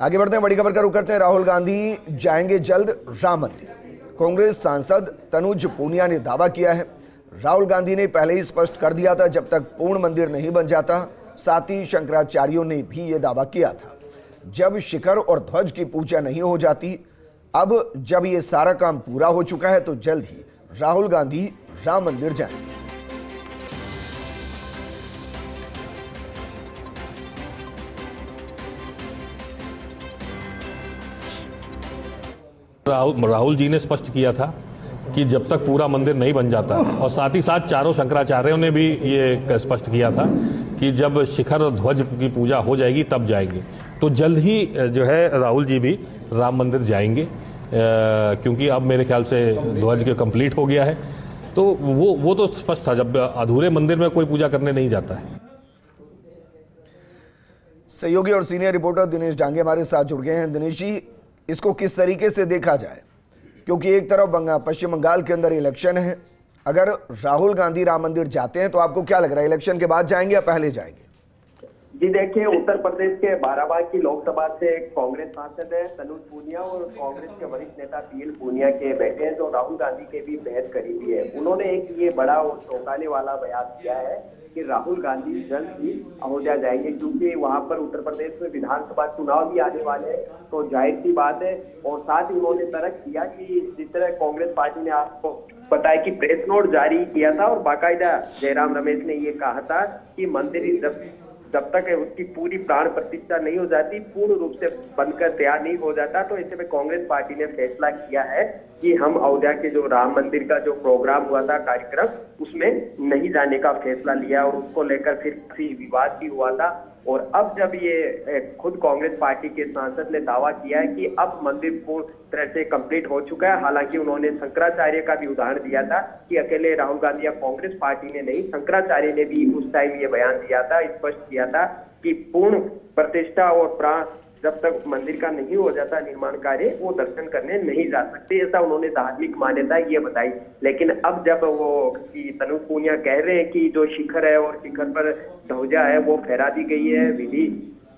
आगे बढ़ते हैं, बड़ी खबर का रुख करते हैं। राहुल गांधी जाएंगे जल्द राम मंदिर। कांग्रेस सांसद तनुज पूनिया ने दावा किया है। राहुल गांधी ने पहले ही स्पष्ट कर दिया था, जब तक पूर्ण मंदिर नहीं बन जाता। साथ ही शंकराचार्यों ने भी ये दावा किया था, जब शिखर और ध्वज की पूजा नहीं हो जाती। अब जब ये सारा काम पूरा हो चुका है तो जल्द ही राहुल गांधी राम मंदिर जाएंगे। राहुल जी ने स्पष्ट किया था कि जब तक पूरा मंदिर नहीं बन जाता, और साथ ही साथ चारों शंकराचार्यों ने भी ये स्पष्ट किया था कि जब शिखर और ध्वज की पूजा हो जाएगी तब जाएंगे। तो जल्द ही जो है राहुल जी भी राम मंदिर जाएंगे, क्योंकि अब मेरे ख्याल से ध्वज के कंप्लीट हो गया है। तो वो तो स्पष्ट था, जब अधूरे मंदिर में कोई पूजा करने नहीं जाता है। सहयोगी और सीनियर रिपोर्टर दिनेश डांगे हमारे साथ जुड़ गए हैं। दिनेश जी, इसको किस तरीके से देखा जाए, क्योंकि एक तरफ पश्चिम बंगाल के अंदर इलेक्शन है। अगर राहुल गांधी राम मंदिर जाते हैं तो आपको क्या लग रहा है, इलेक्शन के बाद जाएंगे या पहले जाएंगे? जी देखिए, उत्तर प्रदेश के बाराबांकी लोकसभा से कांग्रेस सांसद है तनुज पूनिया और कांग्रेस के वरिष्ठ नेता पीएल पूनिया के बेटे हैं, जो राहुल गांधी के भी बेहद करीबी है। उन्होंने एक ये बड़ा और चौंकाने वाला बयान दिया है कि राहुल गांधी जल्द ही अयोध्या जाएंगे, क्योंकि वहां पर उत्तर प्रदेश में विधानसभा चुनाव भी आने वाले हैं, तो जाहिर सी बात है। और साथ ही उन्होंने तर्क किया कि जिस तरह कांग्रेस पार्टी ने आपको बताया कि प्रेस नोट जारी किया था और बाकायदा जयराम रमेश ने ये कहा था कि मंदिर जब तक उसकी पूरी प्राण प्रतिष्ठा नहीं हो जाती, पूर्ण रूप से बनकर तैयार नहीं हो जाता, तो ऐसे में कांग्रेस पार्टी ने फैसला किया है कि हम अयोध्या के जो राम मंदिर का जो प्रोग्राम हुआ था, कार्यक्रम, उसमें नहीं जाने का फैसला लिया और उसको लेकर फिर विवाद भी हुआ था। और अब जब ये खुद कांग्रेस पार्टी के सांसद ने दावा किया है कि अब मंदिर पूर्ण तरह से कंप्लीट हो चुका है, हालांकि उन्होंने शंकराचार्य का भी उदाहरण दिया था कि अकेले राहुल गांधी या कांग्रेस पार्टी ने नहीं, शंकराचार्य ने भी उस टाइम ये बयान दिया था, स्पष्ट किया था कि पूर्ण प्रतिष्ठा और प्राण जब तक मंदिर का नहीं हो जाता निर्माण कार्य, वो दर्शन करने नहीं जा सकते, ऐसा उन्होंने धार्मिक मान्यता ये बताई। लेकिन अब जब वो तनुज पूनिया कह रहे हैं कि जो शिखर है और शिखर पर ध्वजा है वो फहरा दी गई है, विधि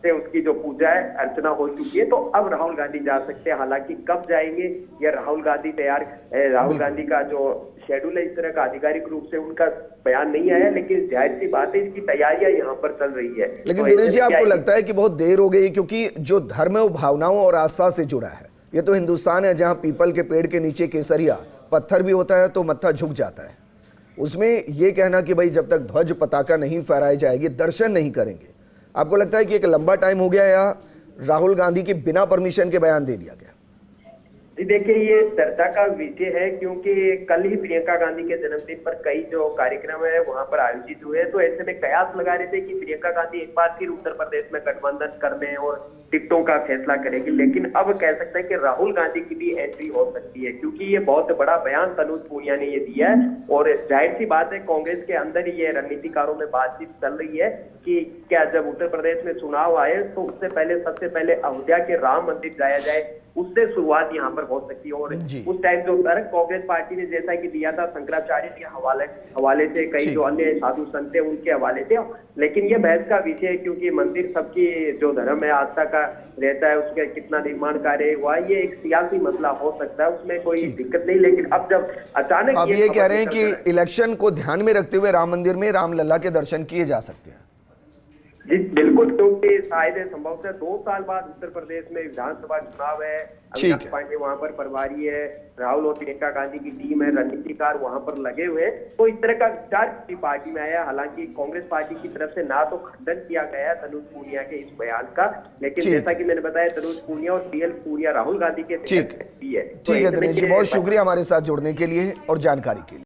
से उसकी जो पूजा है अर्चना हो चुकी है, तो अब राहुल गांधी जा सकते हैं। हालांकि कब जाएंगे ये राहुल गांधी का जो शेड्यूल है, इस तरह का आधिकारिक रूप से उनका बयान नहीं आया, लेकिन जाहिर सी बात है इसकी तैयारियां यहाँ पर चल रही है। लेकिन दिनेश जी, आपको लगता है कि बहुत देर हो गई, क्योंकि जो धर्म है वो भावनाओं और आस्था से जुड़ा है। ये तो हिंदुस्तान है जहाँ पीपल के पेड़ के नीचे केसरिया पत्थर भी होता है तो मत्था झुक जाता है। उसमें ये कहना कि भाई जब तक ध्वज पताका नहीं फहराई जाएगी दर्शन नहीं करेंगे, आपको लगता है कि एक लंबा टाइम हो गया या राहुल गांधी के बिना परमिशन के बयान दे दिया गया? जी देखिए, ये चर्चा का विषय है, क्योंकि कल ही प्रियंका गांधी के जन्मदिन पर कई जो कार्यक्रम है वहां पर आयोजित हुए, तो ऐसे में कयास लगा रहे थे कि प्रियंका गांधी एक बार फिर उत्तर प्रदेश में गठबंधन करने और टिकटों का फैसला करेगी। लेकिन अब कह सकते हैं कि राहुल गांधी की भी एंट्री हो सकती है, क्योंकि ये बहुत बड़ा बयान तनुज पूनिया ने ये दिया है। और जाहिर सी बात है, कांग्रेस के अंदर ये रणनीतिकारों में बातचीत चल रही है कि क्या जब उत्तर प्रदेश में चुनाव आए तो उससे पहले सबसे पहले अयोध्या के राम मंदिर जाया जाए, उससे शुरुआत यहाँ पर हो सकती है। और उस टाइम जो तर्क कांग्रेस पार्टी ने जैसा कि दिया था शंकराचार्य के हवाले से, कई जो अन्य साधु संत थे उनके हवाले थे, लेकिन ये बहस का विषय है, क्योंकि मंदिर सबकी जो धर्म है आस्था का रहता है, उसके कितना निर्माण कार्य हुआ, ये एक सियासी मसला हो सकता है, उसमें कोई दिक्कत नहीं। लेकिन अब जब अचानक आप ये कह रहे हैं कि इलेक्शन को ध्यान में रखते हुए राम मंदिर में रामलला के दर्शन किए जा सकते हैं? जी बिल्कुल, क्योंकि शायद संभवतः 2 साल बाद उत्तर प्रदेश में विधानसभा चुनाव है, अविनाश पांडे वहां पर प्रभारी है, राहुल और प्रियंका गांधी की टीम है, रणनीतिकार वहां पर लगे हुए, तो इस तरह का विचार किसी पार्टी में आया। हालांकि कांग्रेस पार्टी की तरफ से ना तो खंडन किया गया तनुज पूनिया के इस बयान का, लेकिन जैसा कि मैंने बताया तनुज पूनिया और पीएल पूनिया राहुल गांधी के ठीक है दिनेश जी, बहुत शुक्रिया हमारे साथ जुड़ने के लिए और जानकारी के लिए।